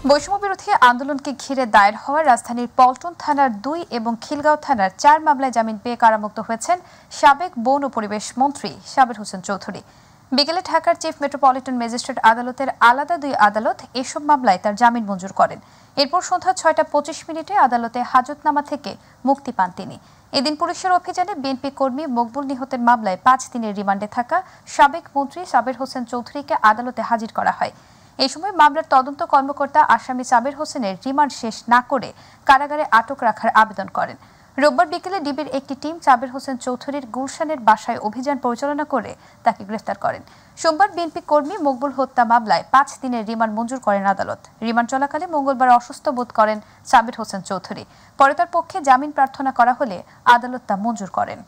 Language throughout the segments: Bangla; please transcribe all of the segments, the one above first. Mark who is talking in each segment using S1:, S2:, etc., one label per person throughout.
S1: বৈষম্য বিরোধী আন্দোলনকে ঘিরে দায়ের হওয়া রাজধানীর পল্টন থানার ২ এবং খিলগাঁও থানার ৪ মামলায় জামিন পেয়ে কারামুক্ত হয়েছেন সাবেক বন ও পরিবেশ মন্ত্রী সাবের হোসেন চৌধুরী। বিকেলে ঢাকার চিফ মেট্রোপলিটন ম্যাজিস্ট্রেট আদালতের আলাদা ২ আদালত এসব মামলায় তার জামিন মঞ্জুর করেন। এরপর সন্ধ্যা ৬টা ২৫ আদালতে হাজতনামা থেকে মুক্তি পান তিনি। এদিন পুলিশের অভিযানে বিএনপি কর্মী মকবুল নিহতের মামলায় ৫ দিনের রিমান্ডে থাকা সাবেক মন্ত্রী সাবের হোসেন চৌধুরীকে আদালতে হাজির করা হয়। এই সময় মামলার তদন্ত কর্মকর্তা আসামি সাবের হোসেনের রিমান্ড শেষ না করে কারাগারে আটক রাখার আবেদন করেন। রোববার বিকেলে ডিবির একটি টিম সাবের হোসেন চৌধুরীর গুলশানের বাসায় অভিযান পরিচালনা করে তাকে গ্রেফতার করেন। সোমবার বিএনপি কর্মী মকবুল হত্যা মামলায় ৫ দিনের রিমান্ড মঞ্জুর করেন আদালত। রিমান্ড চলাকালে মঙ্গলবার অসুস্থ বোধ করেন সাবের হোসেন চৌধুরী। পরে তার পক্ষে জামিন প্রার্থনা করা হলে আদালত তা মঞ্জুর করেন।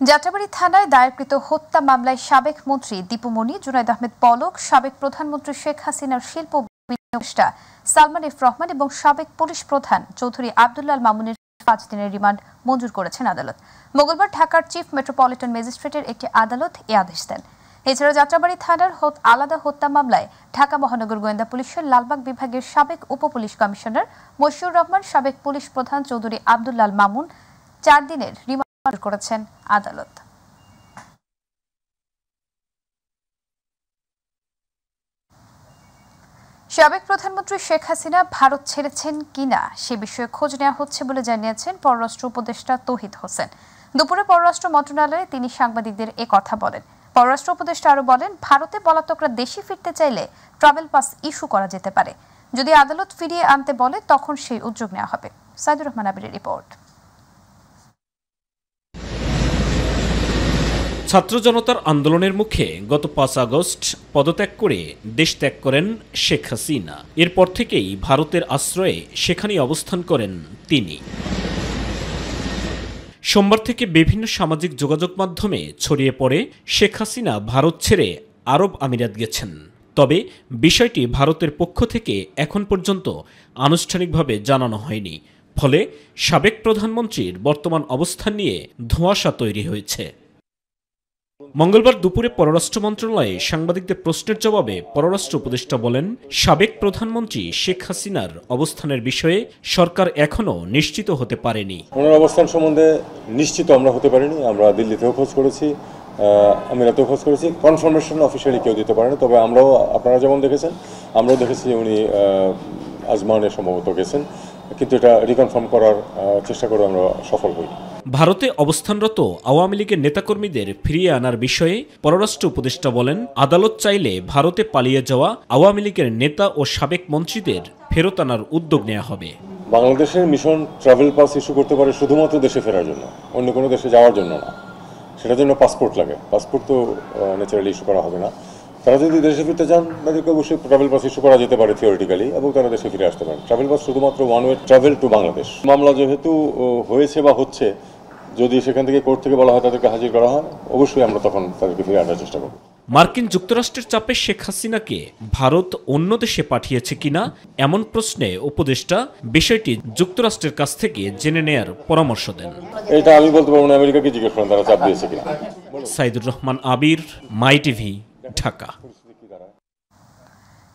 S1: যাত্রাবাড়ী থানায় দায়েরকৃত হত্যা মামলায় সাবেক মন্ত্রী দীপুমণি, জুনায়েদ আহমেদ পলক, সাবেক প্রধানমন্ত্রী শেখ হাসিনার শিল্প উপদেষ্টা সালমান এফ রহমান এবং সাবেক পুলিশ প্রধান চৌধুরী আব্দুল্লাহ মামুনের ৫ দিনের রিমান্ড মঞ্জুর করেছেন আদালত। মঙ্গলবার ঢাকার চিফ মেট্রোপলিটন ম্যাজিস্ট্রেটের একটি আদালত এ আদেশ দেন। এছাড়া যাত্রাবাড়ী থানার আলাদা হত্যা মামলায় ঢাকা মহানগর গোয়েন্দা পুলিশের লালবাগ বিভাগের সাবেক উপপুলিশ কমিশনার মশিউর রহমান, সাবেক পুলিশ প্রধান চৌধুরী আব্দুল্লাহ মামুন ৪ দিনের রিমান্ড করেছেন আদালত। সাবেক প্রধানমন্ত্রী শেখ হাসিনা ভারত ছেড়েছেন কিনা সে বিষয়ে খোঁজ নেওয়া হচ্ছে বলে জানিয়েছেন পররাষ্ট্র উপদেষ্টা তৌহিদ হোসেন। দুপুরে পররাষ্ট্র মন্ত্রণালয়ে তিনি সাংবাদিকদের এ কথা বলেন। পররাষ্ট্র উপদেষ্টা আরও বলেন, ভারতে পলাতকরা দেশে ফিরতে চাইলে ট্রাভেল পাস ইস্যু করা যেতে পারে। যদি আদালত ফিরিয়ে আনতে বলে তখন সেই উদ্যোগ নেওয়া হবে। সাইদুর রহমান আবিরের রিপোর্ট।
S2: ছাত্র জনতার আন্দোলনের মুখে গত ৫ আগস্ট পদত্যাগ করে দেশ ত্যাগ করেন শেখ হাসিনা। এরপর থেকেই ভারতের আশ্রয়ে সেখানেই অবস্থান করেন তিনি। সোমবার থেকে বিভিন্ন সামাজিক যোগাযোগ মাধ্যমে ছড়িয়ে পড়ে শেখ হাসিনা ভারত ছেড়ে আরব আমিরাত গেছেন। তবে বিষয়টি ভারতের পক্ষ থেকে এখন পর্যন্ত আনুষ্ঠানিকভাবে জানানো হয়নি। ফলে সাবেক প্রধানমন্ত্রীর বর্তমান অবস্থান নিয়ে ধোঁয়াশা তৈরি হয়েছে। মঙ্গলবার দুপুরে পররাষ্ট্র মন্ত্রণালয়ে সাংবাদিকদের প্রশ্নের জবাবে পররাষ্ট্র উপদেষ্টা বলেন, সাবেক প্রধানমন্ত্রী শেখ হাসিনার অবস্থানের বিষয়ে সরকার এখনও নিশ্চিত হতে পারেনি।
S3: ওনার অবস্থান সম্বন্ধে নিশ্চিত আমরা হতে পারিনি। আমরা দিল্লিতেও খোঁজ করেছি, আমিরাতেও খোঁজ করেছি। কনফার্মেশন অফিসিয়ালি কেউ দিতে পারেনি। তবে আমরাও, আপনারা যেমন দেখেছেন, আমরাও দেখেছি উনি আজমানে সম্ভবত গেছেন, কিন্তু এটা রিকনফার্ম করার চেষ্টা করে আমরা সফল হই।
S2: ভারতে অবস্থানরত আওয়ামী লীগের নেতাকর্মীদের ফিরিয়ে আনার বিষয়ে পররাষ্ট্র উপদেষ্টা বলেন, আদালত চাইলে ভারতে পালিয়ে যাওয়া আওয়ামী লীগের নেতা ও সাবেক মন্ত্রীদের ফেরত আনার উদ্যোগ নেওয়া হবে।
S3: বাংলাদেশের মিশন ট্রাভেল পাস ইস্যু করতে পারে শুধুমাত্র দেশে ফেরার জন্য, অন্য কোনো দেশে যাওয়ার জন্য না। সেটার জন্য পাসপোর্ট লাগে। পাসপোর্ট তো ন্যাচারালি ইস্যু করা হবে না। তারা যদি দেশে ফিরতে চান তাদেরকে অবশ্যই ট্রাভেল পাস ইস্যু করা যেতে পারে থিওরিটিক্যালি, এবং তারা দেশে ফিরে আসতে পারেন। ট্রাভেল পাস শুধুমাত্র one way travel to Bangladesh. মামলা যেহেতু হয়েছে বা হচ্ছে, যদি সেখান থেকে কোর্ট থেকে বলা হয় তাদেরকে হাজির করা হয়, অবশ্যই আমরা তখন তাদেরকে ফিরে আনার চেষ্টা করব।
S2: মার্কিন যুক্তরাষ্ট্রের চাপে শেখ হাসিনাকে ভারত অন্য দেশে পাঠিয়েছে কিনা এমন প্রশ্নে উপদেষ্টা বিষয়টি যুক্তরাষ্ট্রের কাছ থেকে জেনে নেয়ার পরামর্শ দেন।
S3: এটা আমি বলতে পারবো না, আমেরিকাকে জিজ্ঞেস করেন তারা চাপ দিয়েছে কিনা।
S2: সাইদুর রহমান আবির, মাই টিভি, ঢাকা।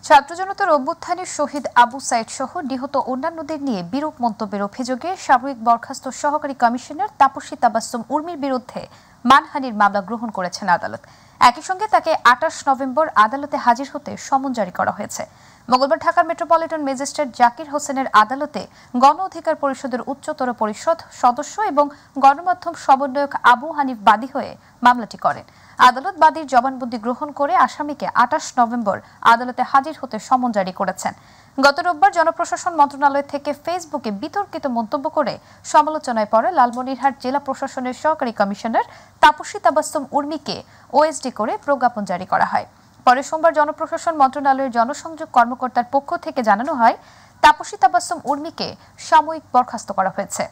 S1: ছাত্র জনতার অভ্যুত্থানে শহীদ আবু সাইদ সহ নিহত অন্যান্যদের নিয়ে বিরূপ মন্তব্যের অভিযোগে সাময়িক বরখাস্ত সহকারী কমিশনার তাপসী তাবাসসুম উর্মির বিরুদ্ধে মানহানির মামলা গ্রহণ করেছেন আদালত। একই সঙ্গে তাকে ২৮ নভেম্বর আদালতে হাজির হতে সমন জারি করা হয়েছে। মঙ্গলবার ঢাকার মেট্রোপলিটন ম্যাজিস্ট্রেট জাকির হোসেনের আদালতে গণ অধিকার পরিষদের উচ্চতর পরিষদ সদস্য এবং গণমাধ্যম সমন্বয়ক আবু হানিফ বাদী হয়ে মামলাটি করেন। আদালত বাদীর জবানবন্দি গ্রহণ করে আসামিকে ২৮ নভেম্বর আদালতে হাজির হতে সমন জারি করেছেন। গত রোববার জনপ্রশাসন মন্ত্রণালয় থেকে ফেসবুকে বিতর্কিত মন্তব্য করে সমালোচনায় পড়ে লালমনিরহাট জেলা প্রশাসনের সহকারী কমিশনার তাপসী তাবাসসুম উর্মিকে ওএসডি করে প্রজ্ঞাপন জারি করা হয়। পরে সোমবার জনপ্রশাসন মন্ত্রণালয়ের জনসংযোগ কর্মকর্তার পক্ষ থেকে জানানো হয়, তাপসী তাবাসসুম উর্মিকে সাময়িক বরখাস্ত করা হয়েছে।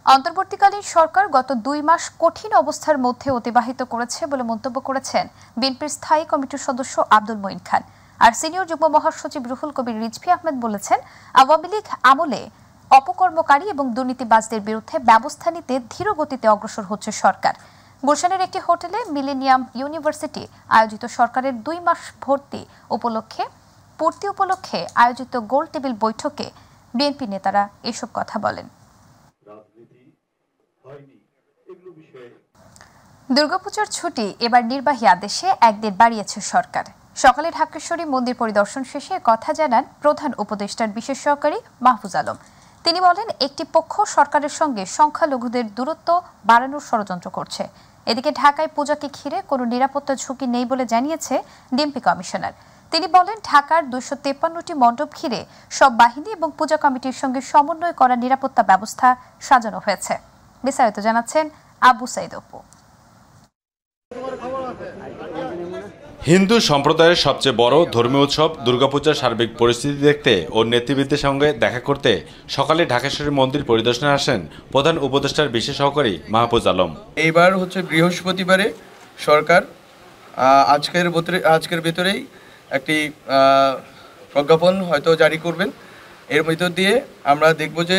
S1: অন্তর্বর্তীকালীন সরকার গত ২ মাস কঠিন অবস্থার মধ্যে অতিবাহিত করেছে বলে মন্তব্য করেছেন বিএনপির স্থায়ী কমিটির সদস্য আব্দুল মঈন খান। আর সিনিয়র যুগ্ম মহাসচিব রুহুল কবির রিজভী আহমেদ বলেছেন, আওয়ামী লীগ আমলে অপকর্মকারী এবং দুর্নীতিবাজদের বিরুদ্ধে ব্যবস্থা নিতে ধীর গতিতে অগ্রসর হচ্ছে সরকার। গুলশানের একটি হোটেলে মিলেনিয়াম ইউনিভার্সিটি আয়োজিত সরকারের 2 মাস পূর্তি উপলক্ষে আয়োজিত গোল টেবিল বৈঠকে বিএনপি নেতারা এসব কথা বলেন। দুর্গাপূজার ছুটি এবার নির্বাহী আদেশে একদিন বাড়িয়েছে সরকার। সকালে ঢাকেশ্বরী মন্দির পরিদর্শন শেষে কথা জানান প্রধান উপদেষ্টার বিশেষ সহকারী মাহফুজ আলম। তিনি বলেন, একটি পক্ষ সরকারের সঙ্গে সংখ্যালঘুদের দূরত্ব বাড়ানোর ষড়যন্ত্র করছে। এদিকে ঢাকায় পূজাকে ঘিরে কোনো নিরাপত্তা ঝুঁকি নেই বলে জানিয়েছে ডিএমপি কমিশনার। তিনি বলেন, ঢাকার 253টি মণ্ডপ ঘিরে সব বাহিনী এবং পূজা কমিটির সঙ্গে সমন্বয় করা নিরাপত্তা ব্যবস্থা সাজানো হয়েছে। বিস্তারিত জানাচ্ছেন আবু সাইদ অপু।
S4: হিন্দু সম্প্রদায়ের সবচেয়ে বড় ধর্মীয় উৎসব দুর্গাপূজার সার্বিক পরিস্থিতি দেখতে ও নেতৃবৃন্দের সঙ্গে দেখা করতে সকালে ঢাকেশ্বরী মন্দির পরিদর্শনে আসেন প্রধান উপদেষ্টার বিশেষ সহকারী মাহফুজ আলম।
S5: এইবার বৃহস্পতিবারে সরকার আজকের ভেতরেই একটি প্রজ্ঞাপন হয়তো জারি করবেন। এর ভিতর দিয়ে আমরা দেখব যে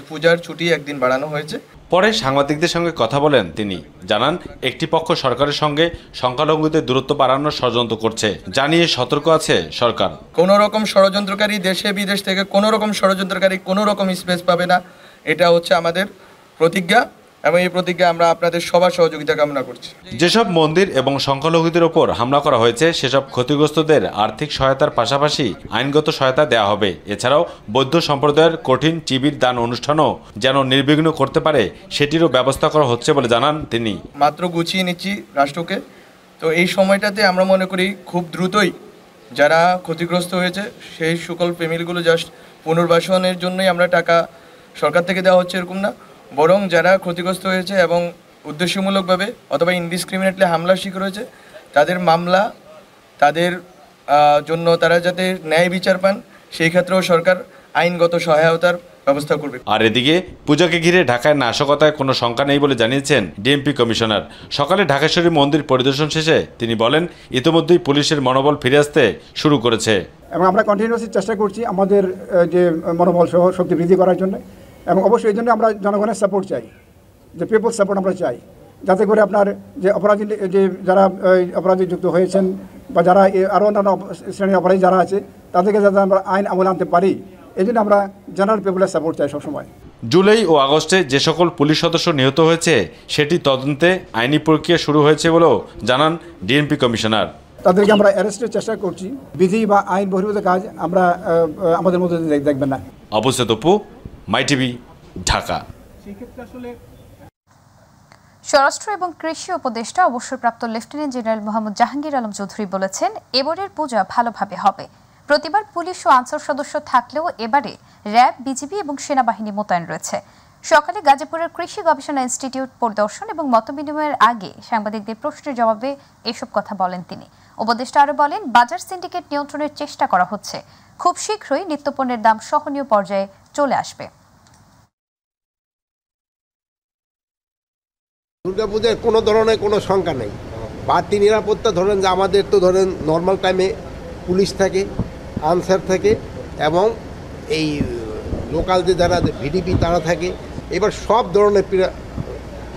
S5: পূজার ছুটি একদিন বাড়ানো হয়েছে।
S4: পরে সাংবাদিকদের সঙ্গে কথা বলেন তিনি, জানান একটি পক্ষ সরকারের সঙ্গে সংখ্যালঘুদের দূরত্ব বাড়ানোর ষড়যন্ত্র করছে, জানিয়ে সতর্ক আছে সরকার।
S5: কোনো রকম ষড়যন্ত্রকারী দেশে বিদেশ থেকে কোনো রকম ষড়যন্ত্রকারী কোনো রকম স্পেস পাবে না। এটা হচ্ছে আমাদের প্রতিজ্ঞা এবং এই প্রতিজ্ঞা আমরা আপনাদের সবার সহযোগিতা কামনা করছি।
S4: যেসব মন্দির এবং সংখ্যালঘুদের ওপর হামলা করা হয়েছে সেসব ক্ষতিগ্রস্তদের আর্থিক সহায়তার পাশাপাশি আইনগত সহায়তা দেওয়া হবে। এছাড়াও বৌদ্ধ সম্প্রদায়ের কঠিন চিবির দান অনুষ্ঠানও যেন নির্বিঘ্ন করতে পারে সেটিরও ব্যবস্থা করা হচ্ছে বলে জানান তিনি।
S5: মাত্র গুছিয়ে নিচ্ছি রাষ্ট্রকে, তো এই সময়টাতে আমরা মনে করি খুব দ্রুতই যারা ক্ষতিগ্রস্ত হয়েছে সেই সকল ফ্যামিলিগুলো জাস্ট পুনর্বাসনের জন্যই আমরা টাকা সরকার থেকে দেওয়া হচ্ছে এরকম না, বরং যারা ক্ষতিগ্রস্ত হয়েছে এবং উদ্দেশ্যমূলকভাবে অথবা ইনডিসক্রিমিনেটলি হামলার শিকার হয়েছে তাদের মামলা তাদের জন্য তারা যাতে ন্যায় বিচার পান সেই ক্ষেত্রেও সরকার আইনগত সহায়তার ব্যবস্থা করবে।
S4: আর এদিকে পূজাকে ঘিরে ঢাকায় নাশকতায় কোনো শঙ্কা নেই বলে জানিয়েছেন ডিএমপি কমিশনার। সকালে ঢাকেশ্বরী মন্দির পরিদর্শন শেষে তিনি বলেন, ইতিমধ্যেই পুলিশের মনোবল ফিরে আসতে শুরু করেছে
S6: এবং আমরা কন্টিনিউয়াসলি চেষ্টা করছি আমাদের যে মনোবল সহ শক্তি বৃদ্ধি করার জন্য, এবং অবশ্যই এই জন্য আমরা জনগণের সাপোর্ট চাই, যে পিপল সাপোর্ট আমরা চাই, যাতে করে আপনার যে অপরাধী যে যারা অপরাধী যুক্ত হয়েছেন বা যারা আরও অন্যান্য শ্রেণীর অপরাধী যারা আছে তাদেরকে যাতে আমরা আইন আমলে আনতে পারি, এই জন্য আমরা জেনারেল পিপলের সাপোর্ট চাই সবসময়।
S4: জুলাই ও আগস্টে যে সকল পুলিশ সদস্য নিহত হয়েছে সেটি তদন্তে আইনি প্রক্রিয়া শুরু হয়েছে বলেও জানান ডিএমপি কমিশনার।
S6: তাদেরকে আমরা অ্যারেস্টের চেষ্টা করছি। বিধি বা আইন বহির্ভূত কাজ আমরা আমাদের মধ্যে দেখবেন না।
S4: আবু সাইদ অপু, মাই টিভি, ঢাকা।
S1: স্বরাষ্ট্র এবং কৃষি উপদেষ্টা অবসরপ্রাপ্ত লেফটেন্যান্ট জেনারেল মোহাম্মদ জাহাঙ্গীর আলম চৌধুরী বলেছেন, এবারের পূজা ভালোভাবে হবে। প্রতিবার পুলিশ ও আনসার সদস্য থাকলেও এবারে র্যাব, বিজিবি এবং সেনাবাহিনী মোতায়েন রয়েছে। সকালে গাজীপুরের কৃষি গবেষণা ইনস্টিটিউট পরিদর্শন এবং মতবিনিময়ের আগে সাংবাদিকদের প্রশ্নের জবাবে এসব কথা বলেন তিনি। উপদেষ্টা আরও বলেন, বাজার সিন্ডিকেট নিয়ন্ত্রণের চেষ্টা করা হচ্ছে। খুব শীঘ্রই নিত্যপণ্যের দাম সহনীয় পর্যায়ে চলে আসবে।
S7: দুর্গাপূজার কোনো ধরনের কোনো শঙ্কা নেই। বাড়তি নিরাপত্তা ধরেন যে আমাদের তো ধরেন নর্মাল টাইমে পুলিশ থাকে, আনসার থাকে এবং এই লোকাল যে যারা ভিডিপি তারা থাকে। এবার সব ধরনের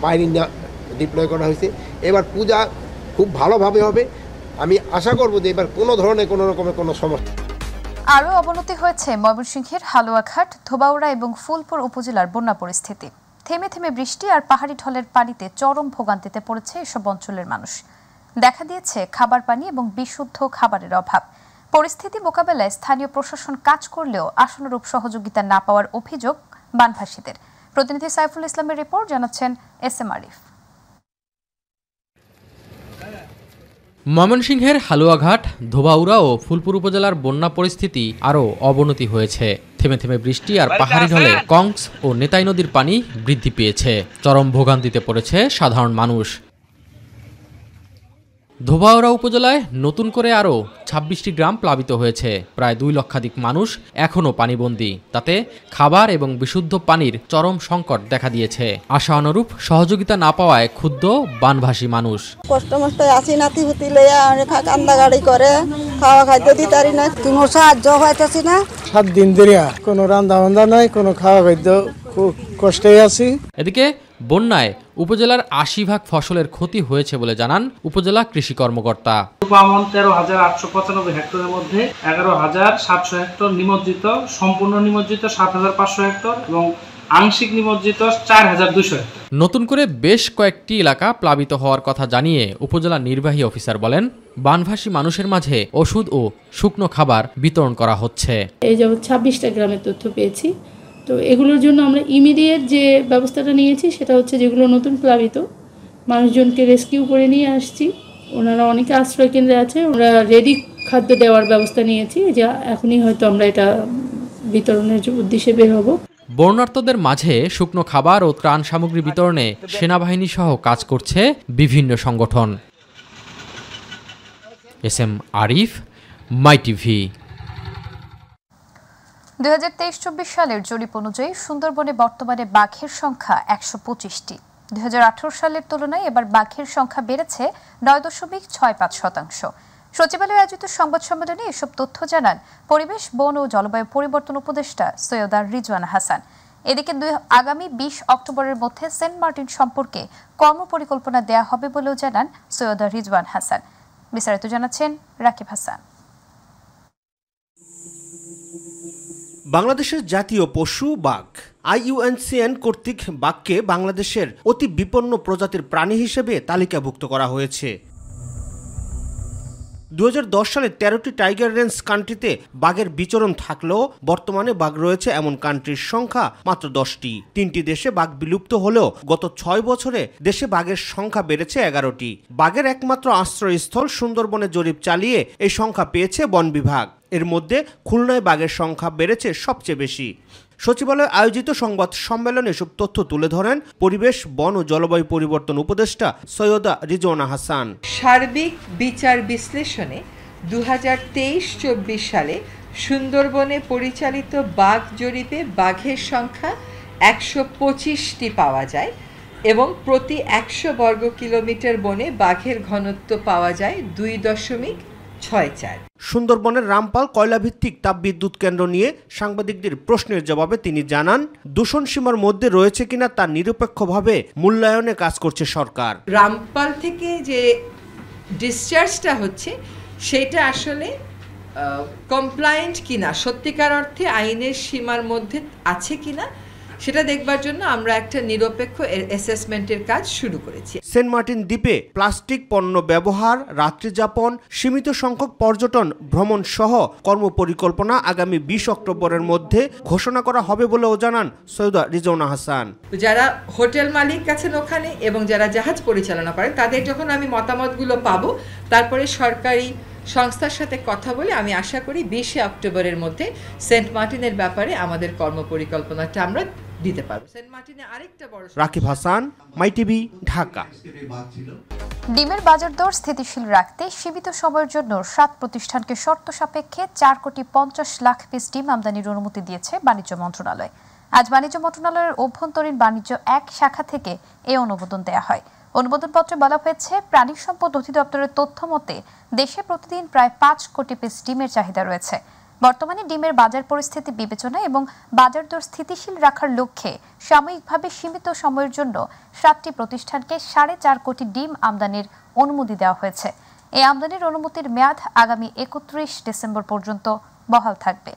S7: বাহিনী ডিপ্লয় করা হয়েছে। এবার পূজা খুব ভালোভাবে হবে। আমি আশা করব যে এবার কোনো ধরনের কোনো রকমের কোনো সমস্যা।
S1: আরও অবনতি হয়েছে ময়মনসিংহের হালুয়াঘাট, ধোবাউড়া এবং ফুলপুর উপজেলার বন্যা পরিস্থিতি। থেমে থেমে বৃষ্টি আর পাহাড়ি ঢলের পানিতে চরম ভোগান্তিতে পড়েছে এসব অঞ্চলের মানুষ। দেখা দিয়েছে খাবার পানি এবং বিশুদ্ধ খাবারের অভাব। পরিস্থিতি মোকাবেলায় স্থানীয় প্রশাসন কাজ করলেও আশানুরূপ সহযোগিতা না পাওয়ার অভিযোগ বানভাসীদের। প্রতিনিধি সাইফুল ইসলামের রিপোর্ট, জানাচ্ছেন এসএম আরিফ।
S8: ময়মনসিংহের হালুয়াঘাট, ধোবাউড়া ও ফুলপুর উপজেলার বন্যা পরিস্থিতি আরও অবনতি হয়েছে। থেমে থেমে বৃষ্টি আর পাহাড়ি ঢলে কংস ও নেতাই নদীর পানি বৃদ্ধি পেয়েছে। চরম ভোগান্তিতে পড়েছে সাধারণ মানুষ। ধোবাউড়া উপজেলায় নতুন করে আরও 26টি গ্রাম প্লাবিত হয়েছে। প্রায় 2 লক্ষাধিক মানুষ এখনও পানিবন্দী। তাতে খাবার এবং বিশুদ্ধ পানির চরম সংকট দেখা দিয়েছে। আশানুরূপ সহযোগিতা না পাওয়ায় ক্ষুব্ধ বানভাসী মানুষ।
S9: কষ্ট মষ্ট আসি নাতি হুতি লইয়া কান্দা গাড়ি করে খাওয়া খাইতে দিতারি না, কোনো সাহায্য হইতেছি না।
S10: 7 দিন ধরে কোনো রান্না বান্না নাই, কোনো খাওয়া খাদ্য খুব কষ্টে আছি।
S8: এদিকে বন্যায় উপজেলার ৮০% ফসলের ক্ষতি হয়েছে বলে জানান উপজেলা কৃষি কর্মকর্তা।
S11: ১৩,৮৯৫ হেক্টরের মধ্যে ১১,৭০০ হেক্টর নিমজ্জিত, সম্পূর্ণ নিমজ্জিত ৭,৫০০ হেক্টর এবং আংশিক নিমজ্জিত ৪,২০০ হেক্টর।
S8: নতুন করে বেশ কয়েকটি এলাকা প্লাবিত হওয়ার কথা জানিয়ে উপজেলা নির্বাহী অফিসার বলেন, বানভাসী মানুষের মাঝে ওষুধ ও শুকনো খাবার বিতরণ করা হচ্ছে।
S12: এই যাবৎ ২৬টা গ্রামের তথ্য পেয়েছি। তো এগুলোর জন্য আমরা ইমিডিয়েট যে ব্যবস্থাটা নিয়েছি সেটা হচ্ছে যেগুলো নতুন প্লাবিত মানুষজনকে রেস্কিউ করে নিয়ে আসছি। ওনারা অনেকে আশ্রয় কেন্দ্রে আছে, ওরা রেডি খাদ্য দেওয়ার ব্যবস্থা নিয়েছি, যে এখনই হয়তো আমরা এটা বিতরণের উদ্দেশ্যে বের হব।
S8: বন্যার্তদের মাঝে শুকনো খাবার ও ত্রাণ সামগ্রী বিতরণে সেনাবাহিনী সহ কাজ করছে বিভিন্ন সংগঠন। এস.এম. আরিফ, মাই টিভি।
S1: 2023-24 সালের জরিপ অনুযায়ী সুন্দরবনে বর্তমানে বাঘের সংখ্যা ১২৫টি। 2018 সালের তুলনায় এবার বাঘের সংখ্যা বেড়েছে ৯.৬৫%। সচিবালয়ে আয়োজিত সংবাদ সম্মেলনে এসব তথ্য জানান পরিবেশ, বন ও জলবায়ু পরিবর্তন উপদেষ্টা সৈয়দা রিজওয়ানা হাসান। এদিকে আগামী 20 অক্টোবরের মধ্যে সেন্ট মার্টিন সম্পর্কে কর্মপরিকল্পনা দেয়া হবে বলেও জানান সৈয়দা রিজওয়ানা হাসান। বিস্তারিত জানাচ্ছেন রাকিব হাসান।
S13: বাংলাদেশের জাতীয় পশু বাঘ। IUCN কর্তৃক বাঘকে বাংলাদেশের অতি বিপন্ন প্রজাতির প্রাণী হিসেবে তালিকাভুক্ত করা হয়েছে। 2010 সালে 13টি টাইগার রেঞ্জ কান্ট্রিতে বাঘের বিচরণ থাকলেও বর্তমানে বাঘ রয়েছে এমন কান্ট্রির সংখ্যা মাত্র 10টি। 3টি দেশে বাঘ বিলুপ্ত হলেও গত 6 বছরে দেশে বাঘের সংখ্যা বেড়েছে 11টি। বাঘের একমাত্র আশ্রয়স্থল সুন্দরবনে জরিপ চালিয়ে এই সংখ্যা পেয়েছে বন বিভাগ। এর মধ্যে খুলনায় বাঘের সংখ্যা বেড়েছে সবচেয়ে বেশি। সচিবালয়ে আয়োজিত সংবাদ সম্মেলনে এসব তথ্য তুলে ধরেন পরিবেশ, বন ও জলবায়ু পরিবর্তন উপদেষ্টা সৈয়দা রিজওয়ানা হাসান।
S14: সার্বিক বিচার বিশ্লেষণে 2023-24 সালে সুন্দরবনে পরিচালিত বাঘ জরিপে বাঘের সংখ্যা 125টি পাওয়া যায় এবং প্রতি 100 বর্গ কিলোমিটার বনে বাঘের ঘনত্ব পাওয়া যায় 2.64।
S13: সুন্দরবনের রামপাল কয়লাভিত্তিক তাপবিদ্যুৎ কেন্দ্র নিয়ে সাংবাদিকদের প্রশ্নের জবাবে তিনি জানান, দূষণ সীমার মধ্যে রয়েছে কিনা তা নিরপেক্ষভাবে মূল্যায়নে কাজ করছে সরকার।
S14: রামপাল থেকে যে ডিসচার্জটা হচ্ছে সেটা আসলে কমপ্লায়েন্ট কিনা, সত্যিকার অর্থে আইনের সীমার মধ্যে আছে কিনা সেটা দেখবার জন্য আমরা একটা নিরপেক্ষ অ্যাসেসমেন্টের কাজ শুরু করেছি।
S13: সেন্ট মার্টিন দ্বীপে প্লাস্টিক পণ্য ব্যবহার, রাত্রিযাপন, সীমিত সংখ্যক পর্যটন, ভ্রমণ সহ কর্মপরিকল্পনা আগামী 20 অক্টোবরের মধ্যে ঘোষণা করা হবে বলেও জানান সৈয়দা রিজওয়ানা হাসান।
S14: যারা হোটেল মালিক আছেন ওখানে এবং যারা জাহাজ পরিচালনা করেন তাদের যখন আমি মতামতগুলো পাবো, তারপরে সরকারি সংস্থার সাথে কথা বলে আমি আশা করি 20 অক্টোবরের মধ্যে সেন্ট মার্টিনের ব্যাপারে আমাদের কর্মপরিকল্পনাটা আমরা দিতে পারবো। সেন্ট মার্টিনে আরেকটা বড়।
S13: রাকিব হাসান, মাই টিভি, ঢাকা।
S1: ডিমের বাজার দর স্থিতিশীল রাখতে সীমিত সময়ের জন্য 7 প্রতিষ্ঠানকে শর্ত সাপেক্ষে 4,50,00,000 পিস ডিম আমদানির অনুমতি দিয়েছে বাণিজ্য মন্ত্রণালয়। আজ বাণিজ্য মন্ত্রণালয়ের অভ্যন্তরীণ বাণিজ্য 1 শাখা থেকে এই অনুমোদন দেওয়া হয়। অনুমোদনপত্রে বলা হয়েছে, প্রাণী সম্পদ অধিদপ্তরের তথ্য মতে দেশে প্রতিদিন প্রায় 5 কোটি পিস ডিমের চাহিদা রয়েছে। বর্তমানে ডিমের বাজার পরিস্থিতি বিবেচনা এবং বাজার দর স্থিতিশীল রাখার লক্ষ্যে সাময়িকভাবে সীমিত সময়ের জন্য 7টি প্রতিষ্ঠানকে 4.5 কোটি ডিম আমদানির অনুমতি দেওয়া হয়েছে। এই আমদানির অনুমতির মেয়াদ আগামী 31 ডিসেম্বর পর্যন্ত বহাল থাকবে।